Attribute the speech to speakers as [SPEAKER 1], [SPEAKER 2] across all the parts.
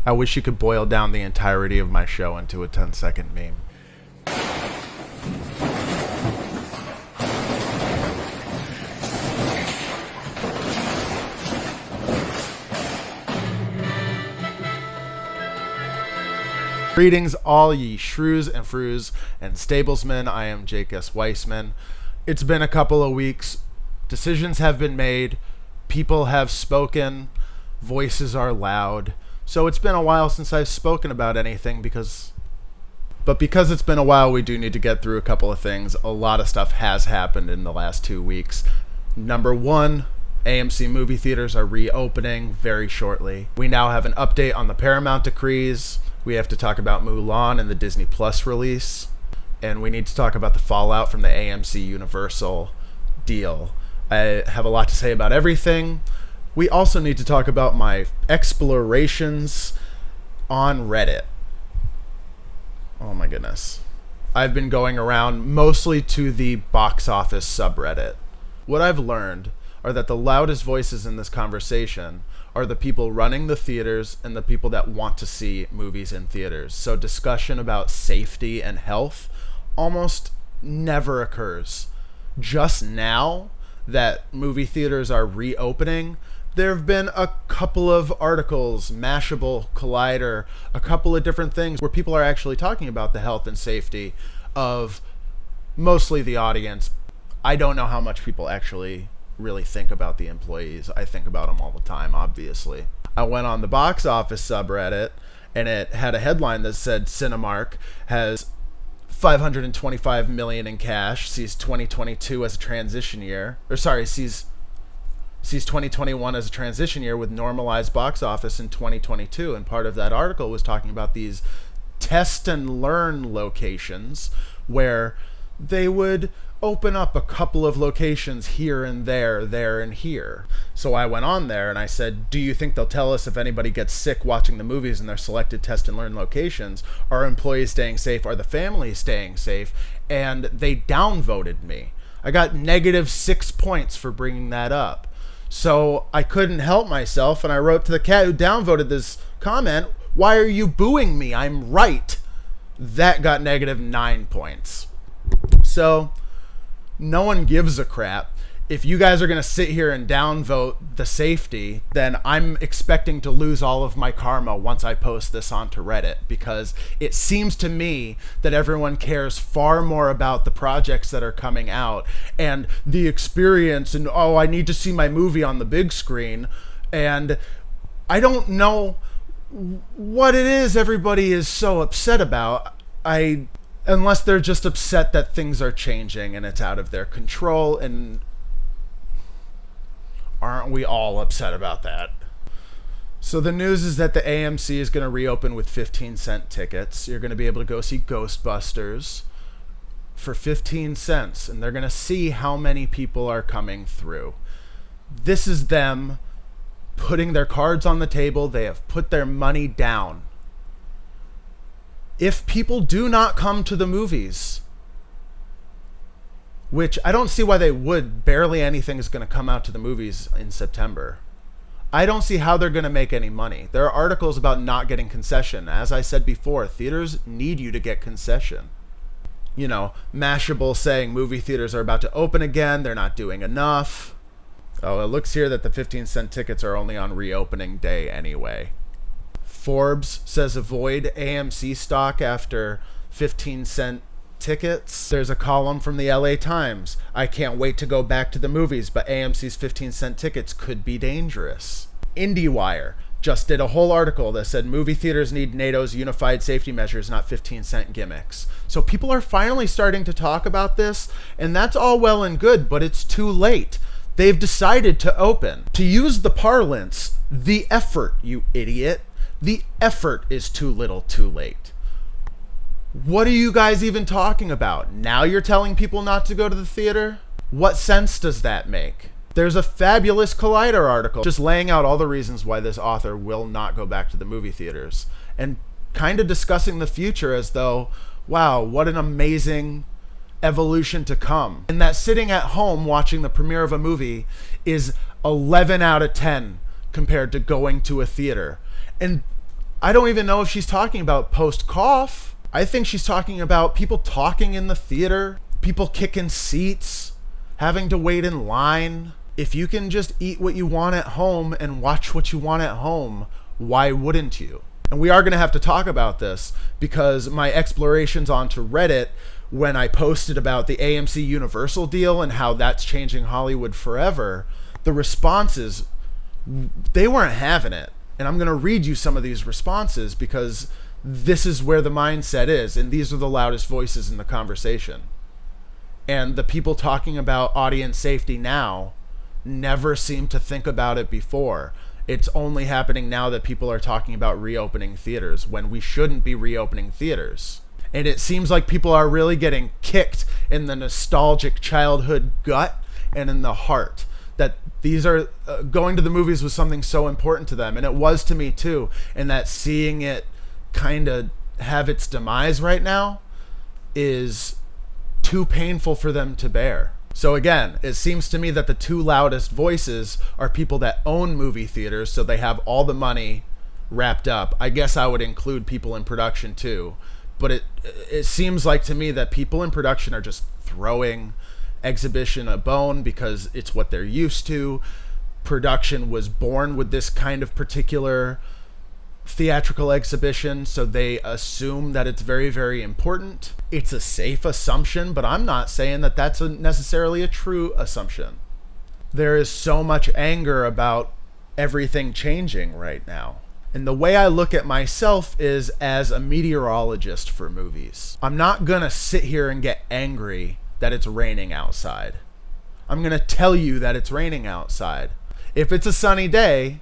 [SPEAKER 1] I wish you could boil down the entirety of my show into a 10-second meme. Greetings, all ye shrews and froos and stablesmen. I am Jake S. Weissman. It's been a couple of weeks. Decisions have been made. People have spoken. Voices are loud. So it's been a while since I've spoken about anything because it's been a while, we do need to get through a couple of things. A lot of stuff has happened in the last 2 weeks. Number one, AMC movie theaters are reopening very shortly. We now have an update on the Paramount decrees. We have to talk about Mulan and the Disney Plus release. And we need to talk about the fallout from the AMC Universal deal. I have a lot to say about everything. We also need to talk about my explorations on Reddit. Oh my goodness. I've been going around mostly to the box office subreddit. What I've learned are that the loudest voices in this conversation are the people running the theaters and the people that want to see movies in theaters. So discussion about safety and health almost never occurs. Just now that movie theaters are reopening, there have been a couple of articles, Mashable, Collider, a couple of different things where people are actually talking about the health and safety of mostly the audience. I don't know how much people actually really think about the employees. I think about them all the time, obviously. I went on the box office subreddit and it had a headline that said Cinemark has $525 million in cash, sees 2022 as a transition year, sees 2021 as a transition year with normalized box office in 2022. And part of that article was talking about these test and learn locations where they would open up a couple of locations here and there and here. So I went on there and I said, do you think they'll tell us if anybody gets sick watching the movies in their selected test and learn locations? Are employees staying safe? Are the families staying safe? And they downvoted me. I got -6 points for bringing that up. So I couldn't help myself and I wrote to the cat who downvoted this comment, why are you booing me? I'm right. That got -9 points. So no one gives a crap. If you guys are going to sit here and downvote the safety, then I'm expecting to lose all of my karma once I post this onto Reddit, because it seems to me that everyone cares far more about the projects that are coming out and the experience and, oh, I need to see my movie on the big screen. And I don't know what it is everybody is so upset about. Unless they're just upset that things are changing and it's out of their control, and aren't we all upset about that? So the news is that the AMC is going to reopen with 15-cent tickets. You're going to be able to go see Ghostbusters for 15 cents, and they're going to see how many people are coming through. This is them putting their cards on the table. They have put their money down. If people do not come to the movies, which I don't see why they would, barely anything is going to come out to the movies in September. I don't see how they're going to make any money. There are articles about not getting concession. As I said before, theaters need you to get concession. You know, Mashable saying movie theaters are about to open again. They're not doing enough. Oh, it looks here that the 15-cent tickets are only on reopening day anyway. Forbes says avoid AMC stock after 15-cent tickets. There's a column from the LA Times. I can't wait to go back to the movies, but AMC's 15-cent tickets could be dangerous. IndieWire just did a whole article that said movie theaters need NATO's unified safety measures, not 15-cent gimmicks. So people are finally starting to talk about this, and that's all well and good, but it's too late. They've decided to open. To use the parlance, the effort, you idiot. The effort is too little too late. What are you guys even talking about? Now you're telling people not to go to the theater? What sense does that make? There's a fabulous Collider article just laying out all the reasons why this author will not go back to the movie theaters and kind of discussing the future as though, wow, what an amazing evolution to come. And that sitting at home watching the premiere of a movie is 11 out of 10 compared to going to a theater. And I don't even know if she's talking about post-cough. I think she's talking about people talking in the theater, people kicking seats, having to wait in line. If you can just eat what you want at home and watch what you want at home, why wouldn't you? And we are going to have to talk about this because my explorations onto Reddit, when I posted about the AMC Universal deal and how that's changing Hollywood forever, the responses, they weren't having it. And I'm going to read you some of these responses because this is where the mindset is, and these are the loudest voices in the conversation. And the people talking about audience safety now never seemed to think about it before. It's only happening now that people are talking about reopening theaters when we shouldn't be reopening theaters. And it seems like people are really getting kicked in the nostalgic childhood gut and in the heart. That these are going to the movies was something so important to them. And it was to me too. And that seeing it kind of have its demise right now is too painful for them to bear. So again, it seems to me that the two loudest voices are people that own movie theaters, so they have all the money wrapped up. I guess I would include people in production too. But it seems like to me that people in production are just throwing exhibition a bone because it's what they're used to. Production was born with this kind of particular theatrical exhibition, so they assume that it's very, very important. It's a safe assumption, but I'm not saying that that's necessarily a true assumption. There is so much anger about everything changing right now. And the way I look at myself is as a meteorologist for movies. I'm not gonna sit here and get angry that it's raining outside. I'm gonna tell you that it's raining outside. If it's a sunny day,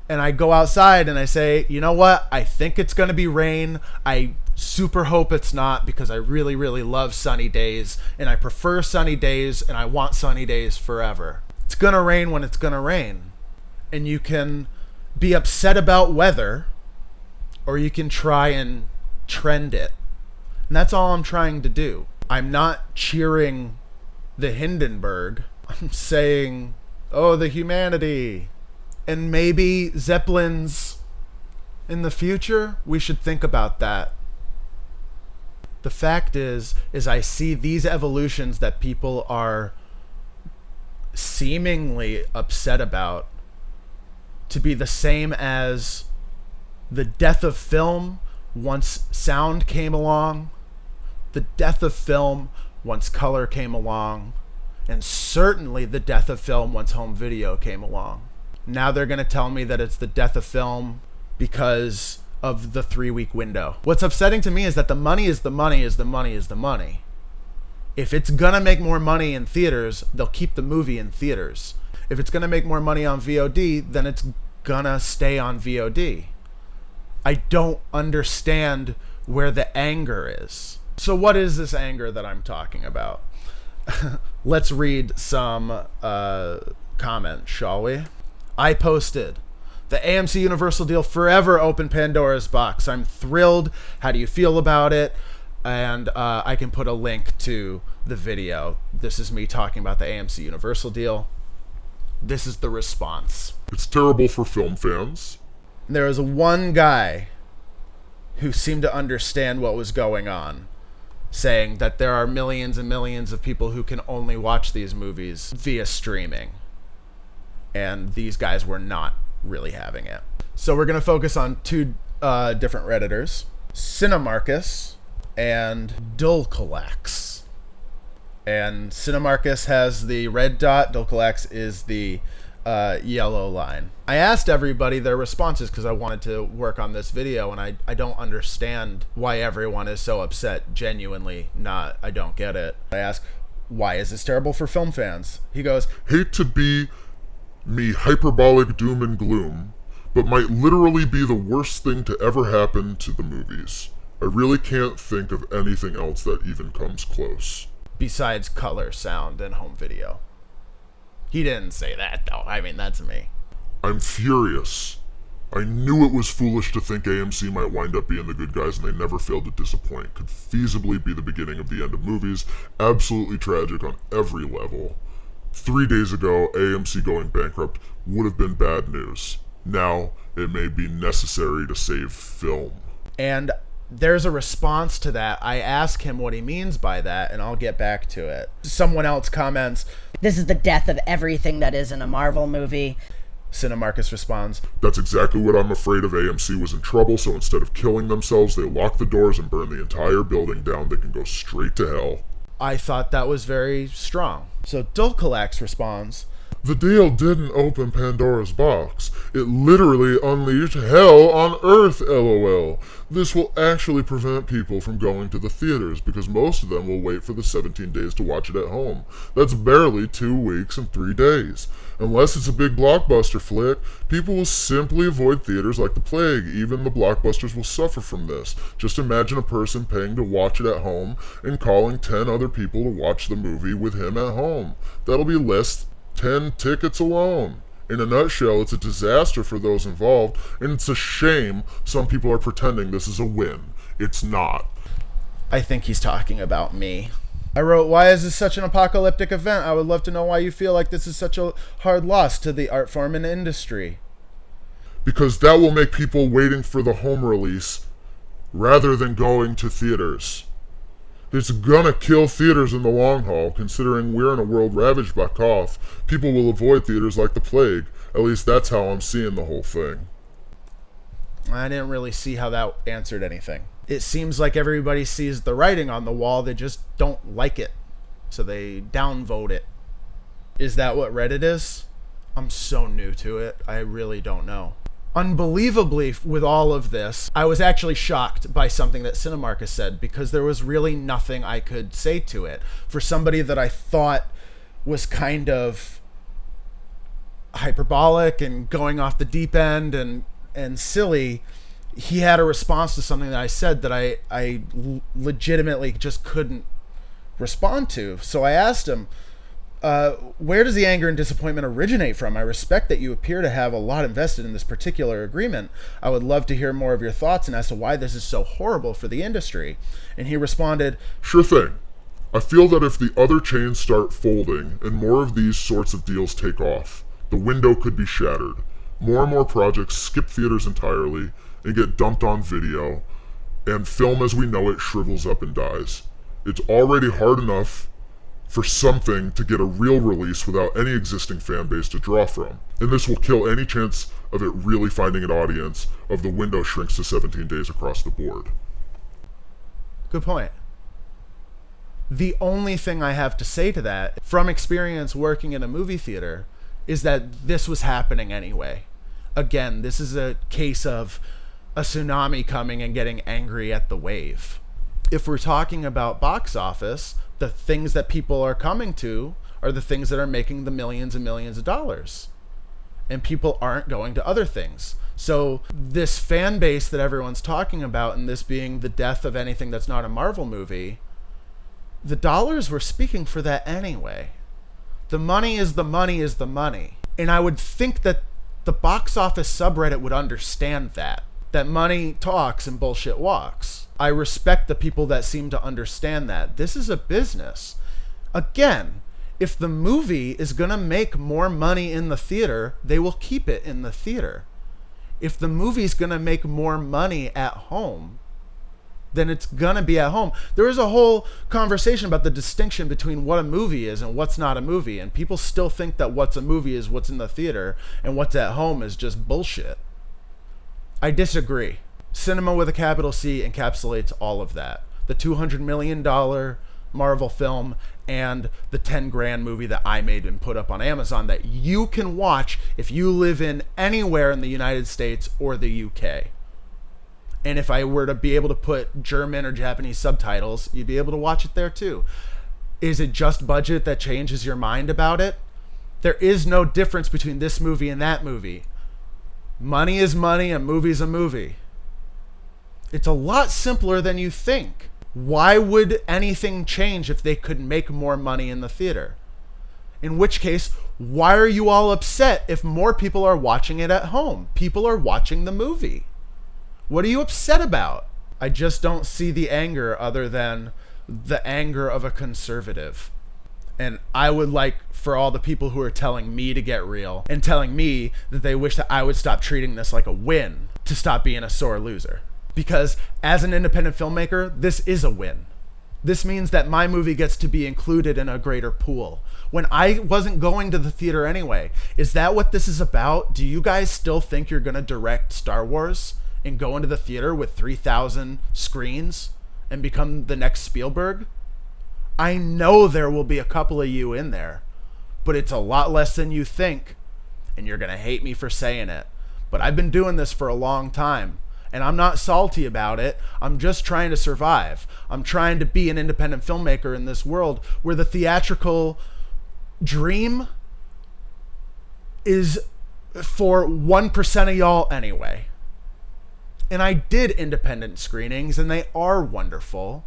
[SPEAKER 1] and I go outside and I say, you know what? I think it's going to be rain. I super hope it's not because I really, really love sunny days and I prefer sunny days and I want sunny days forever. It's going to rain when it's going to rain. And you can be upset about weather or you can try and trend it. And that's all I'm trying to do. I'm not cheering the Hindenburg. I'm saying, oh, the humanity. And maybe Zeppelins in the future, we should think about that. The fact is I see these evolutions that people are seemingly upset about to be the same as the death of film once sound came along, the death of film once color came along, and certainly the death of film once home video came along. Now they're going to tell me that it's the death of film because of the 3-week window. What's upsetting to me is that the money is the money is the money is the money. If it's going to make more money in theaters, they'll keep the movie in theaters. If it's going to make more money on VOD, then it's going to stay on VOD. I don't understand where the anger is. So what is this anger that I'm talking about? Let's read some comments, shall we? I posted, the AMC Universal deal forever opened Pandora's box. I'm thrilled. How do you feel about it? And I can put a link to the video. This is me talking about the AMC Universal deal. This is the response.
[SPEAKER 2] It's terrible for film fans.
[SPEAKER 1] There was one guy who seemed to understand what was going on, saying that there are millions and millions of people who can only watch these movies via streaming. And these guys were not really having it. So we're going to focus on two different Redditors, Cinemarcus and Dulcolax. And Cinemarcus has the red dot, Dulcolax is the yellow line. I asked everybody their responses because I wanted to work on this video, and I don't understand why everyone is so upset. Genuinely not. I don't get it. I asked, why is this terrible for film fans? He goes,
[SPEAKER 2] hate to be me hyperbolic doom and gloom, but might literally be the worst thing to ever happen to the movies. I really can't think of anything else that even comes close.
[SPEAKER 1] Besides color, sound, and home video. He didn't say that, though. I mean, that's me.
[SPEAKER 2] I'm furious. I knew it was foolish to think AMC might wind up being the good guys, and they never failed to disappoint. Could feasibly be the beginning of the end of movies. Absolutely tragic on every level. 3 days ago, AMC going bankrupt would have been bad news. Now it may be necessary to save film.
[SPEAKER 1] And there's a response to that. I ask him what he means by that, and I'll get back to it. Someone else comments,
[SPEAKER 3] "This is the death of everything that isn't a Marvel movie."
[SPEAKER 1] Cinemarcus responds,
[SPEAKER 2] "That's exactly what I'm afraid of. AMC was in trouble, so instead of killing themselves, they lock the doors and burn the entire building down. They can go straight to hell."
[SPEAKER 1] I thought that was very strong. So Dulcolax responds,
[SPEAKER 2] "The deal didn't open Pandora's box. It literally unleashed hell on Earth, LOL. This will actually prevent people from going to the theaters because most of them will wait for the 17 days to watch it at home. That's barely 2 weeks and 3 days. Unless it's a big blockbuster flick, people will simply avoid theaters like the plague. Even the blockbusters will suffer from this. Just imagine a person paying to watch it at home and calling 10 other people to watch the movie with him at home. That'll be less 10 tickets alone. In a nutshell, it's a disaster for those involved, and it's a shame some people are pretending this is a win. It's not."
[SPEAKER 1] I think he's talking about me. I wrote, "Why is this such an apocalyptic event? I would love to know why you feel like this is such a hard loss to the art form and industry."
[SPEAKER 2] Because that will make people waiting for the home release rather than going to theaters. It's gonna kill theaters in the long haul. Considering we're in a world ravaged by cough, people will avoid theaters like the plague. At least that's how I'm seeing the whole thing.
[SPEAKER 1] I didn't really see how that answered anything. It seems like everybody sees the writing on the wall, they just don't like it. So they downvote it. Is that what Reddit is? I'm so new to it, I really don't know. Unbelievably, with all of this, I was actually shocked by something that Cinemarcus said because there was really nothing I could say to it. For somebody that I thought was kind of hyperbolic and going off the deep end and silly, he had a response to something that I said that I legitimately just couldn't respond to. So I asked him, where does the anger and disappointment originate from? I respect that you appear to have a lot invested in this particular agreement. I would love to hear more of your thoughts and as to why this is so horrible for the industry. And he responded,
[SPEAKER 2] "Sure thing. I feel that if the other chains start folding and more of these sorts of deals take off, the window could be shattered. More and more projects skip theaters entirely and get dumped on video, and film as we know it shrivels up and dies. It's already hard enough for something to get a real release without any existing fan base to draw from. And this will kill any chance of it really finding an audience if the window shrinks to 17 days across the board."
[SPEAKER 1] good point. The only thing I have to say to that, from experience working in a movie theater, is that this was happening anyway. Again, this is a case of a tsunami coming and getting angry at the wave. If we're talking about box office, the things that people are coming to are the things that are making the millions and millions of dollars. And people aren't going to other things. So this fan base that everyone's talking about, and this being the death of anything that's not a Marvel movie, the dollars were speaking for that anyway. The money is the money is the money. And I would think that the box office subreddit would understand that money talks and bullshit walks. I respect the people that seem to understand that. This is a business. Again, if the movie is going to make more money in the theater, they will keep it in the theater. If the movie's going to make more money at home, then it's going to be at home. There is a whole conversation about the distinction between what a movie is and what's not a movie. And people still think that what's a movie is what's in the theater and what's at home is just bullshit. I disagree. Cinema with a capital C encapsulates all of that. The $200 million Marvel film and the 10 grand movie that I made and put up on Amazon that you can watch if you live in anywhere in the United States or the UK. And if I were to be able to put German or Japanese subtitles, you'd be able to watch it there too. Is it just budget that changes your mind about it? There is no difference between this movie and that movie. Money is money, a movie's a movie. It's a lot simpler than you think. Why would anything change if they could make more money in the theater? In which case, why are you all upset if more people are watching it at home? People are watching the movie. What are you upset about? I just don't see the anger other than the anger of a conservative. And I would like for all the people who are telling me to get real and telling me that they wish that I would stop treating this like a win to stop being a sore loser. Because as an independent filmmaker, this is a win. This means that my movie gets to be included in a greater pool. When I wasn't going to the theater anyway, is that what this is about? Do you guys still think you're going to direct Star Wars and go into the theater with 3,000 screens and become the next Spielberg? I know there will be a couple of you in there, but it's a lot less than you think, and you're going to hate me for saying it. But I've been doing this for a long time, and I'm not salty about it. I'm just trying to survive. I'm trying to be an independent filmmaker in this world where the theatrical dream is for 1% of y'all anyway. And I did independent screenings, and they are wonderful.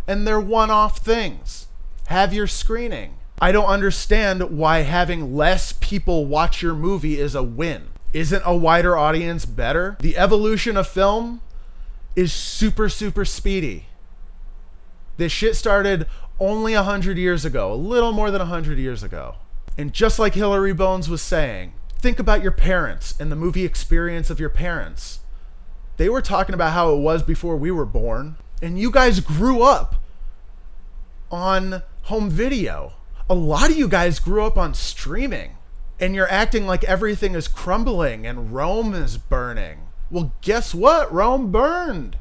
[SPEAKER 1] And they're one-off things. Have your screening. I don't understand why having less people watch your movie is a win. Isn't a wider audience better? The evolution of film is super, super speedy. This shit started only 100 years ago, a little more than 100 years ago. And just like Hillary Bones was saying, think about your parents and the movie experience of your parents. They were talking about how it was before we were born. And you guys grew up on home video. A lot of you guys grew up on streaming. And you're acting like everything is crumbling and Rome is burning. Well, guess what? Rome burned.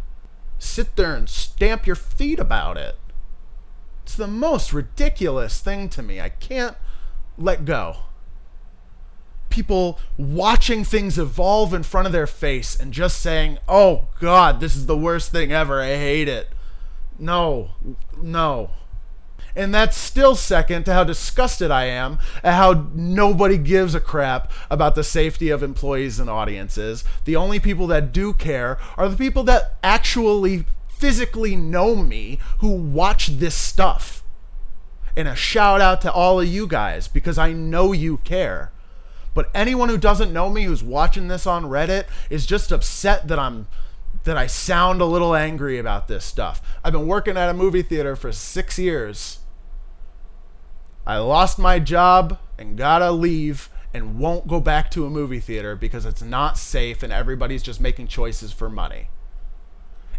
[SPEAKER 1] Sit there and stamp your feet about it. It's the most ridiculous thing to me. I can't let go. People watching things evolve in front of their face and just saying, oh God, this is the worst thing ever. I hate it. No. And that's still second to how disgusted I am at how nobody gives a crap about the safety of employees and audiences. The only people that do care are the people that actually physically know me who watch this stuff. And a shout out to all of you guys because I know you care. But anyone who doesn't know me who's watching this on Reddit is just upset that I sound a little angry about this stuff. I've been working at a movie theater for 6 years. I lost my job and gotta leave and won't go back to a movie theater because it's not safe and everybody's just making choices for money.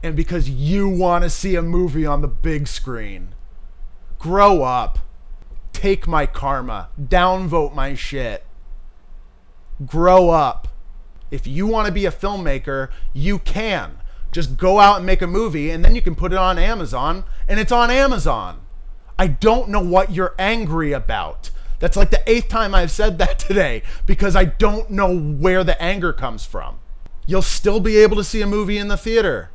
[SPEAKER 1] And because you want to see a movie on the big screen. Grow up. Take my karma. Downvote my shit. Grow up. If you want to be a filmmaker, you can. Just go out and make a movie and then you can put it on Amazon and it's on Amazon. I don't know what you're angry about. That's like the 8th time I've said that today because I don't know where the anger comes from. You'll still be able to see a movie in the theater.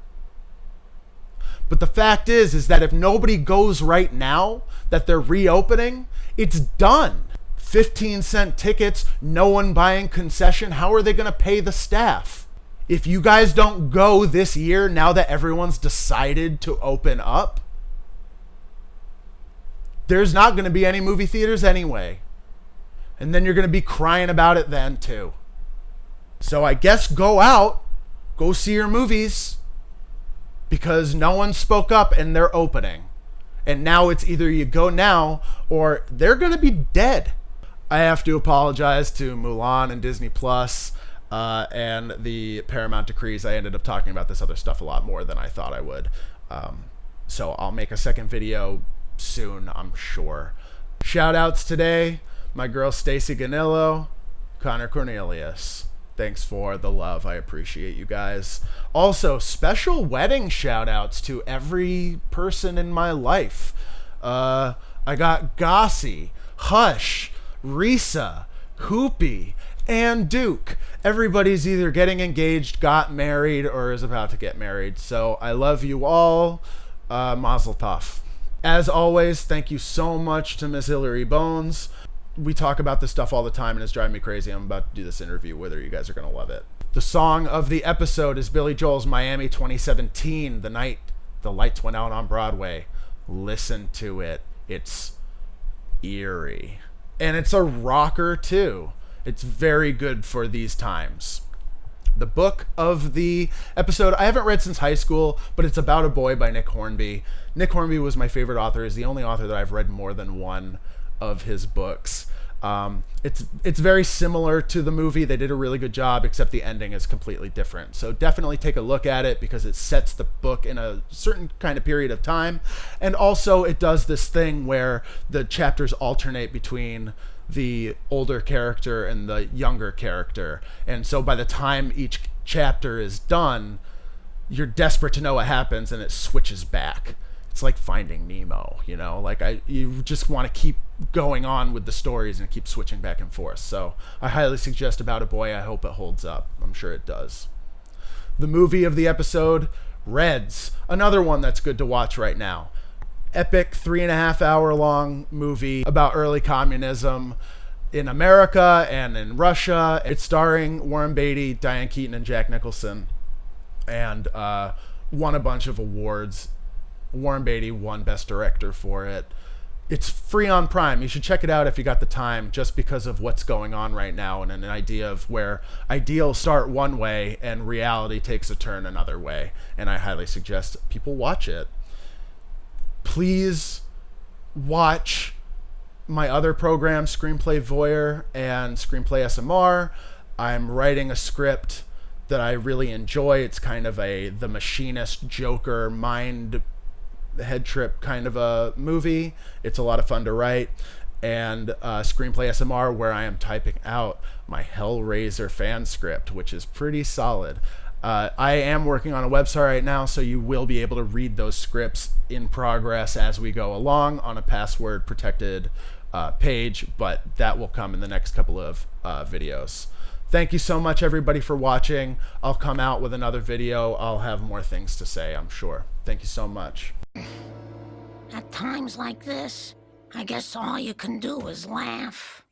[SPEAKER 1] But the fact is that if nobody goes right now that they're reopening, it's done. 15-cent tickets, no one buying concession. How are they going to pay the staff? If you guys don't go this year, now that everyone's decided to open up, there's not going to be any movie theaters anyway. And then you're going to be crying about it then too. So I guess go out, go see your movies, because no one spoke up and they're opening. And now it's either you go now or they're going to be dead. I have to apologize to Mulan and Disney Plus and the Paramount decrees. I ended up talking about this other stuff a lot more than I thought I would. So I'll make a second video soon, I'm sure. Shout outs today, my girl Stacy Ganillo, Connor Cornelius. Thanks for the love. I appreciate you guys. Also, special wedding shout outs to every person in my life. I got Gossi, Hush, Risa, Hoopy, and Duke. Everybody's either getting engaged, got married, or is about to get married. So I love you all. Mazel tov. As always, thank you so much to Miss Hillary Bones. We talk about this stuff all the time and it's driving me crazy. I'm about to do this interview with her. You guys are going to love it. The song of the episode is Billy Joel's Miami 2017, the night the lights went out on Broadway. Listen to it. It's eerie. And it's a rocker too. It's very good for these times. The book of the episode I haven't read since high school, but it's About a Boy by Nick Hornby. Nick Hornby was my favorite author. He's the only author that I've read more than one of his books. It's very similar to the movie. They did a really good job, except the ending is completely different. So definitely take a look at it because it sets the book in a certain kind of period of time. And also it does this thing where the chapters alternate between the older character and the younger character. And so by the time each chapter is done, you're desperate to know what happens and it switches back. It's like Finding Nemo, you know, like you just want to keep going on with the stories and keep switching back and forth. So I highly suggest About a Boy. I hope it holds up. I'm sure it does. The movie of the episode, Reds, another one that's good to watch right now. Epic 3.5 hour long movie about early communism in America and in Russia. It's starring Warren Beatty, Diane Keaton, and Jack Nicholson, and won a bunch of awards. Warren Beatty won Best Director for it. It's free on Prime. You should check it out if you got the time, just because of what's going on right now and an idea of where ideals start one way and reality takes a turn another way. And I highly suggest people watch it. Please watch my other programs, Screenplay Voyeur and Screenplay SMR. I'm writing a script that I really enjoy. It's kind of The Machinist, Joker, mind head trip kind of a movie. It's a lot of fun to write. And Screenplay SMR, where I am typing out my Hellraiser fan script, which is pretty solid. I am working on a website right now, so you will be able to read those scripts in progress as we go along on a password protected page, but that will come in the next couple of videos. Thank you so much, everybody, for watching. I'll come out with another video. I'll have more things to say, I'm sure. Thank you so much.
[SPEAKER 4] At times like this, I guess all you can do is laugh.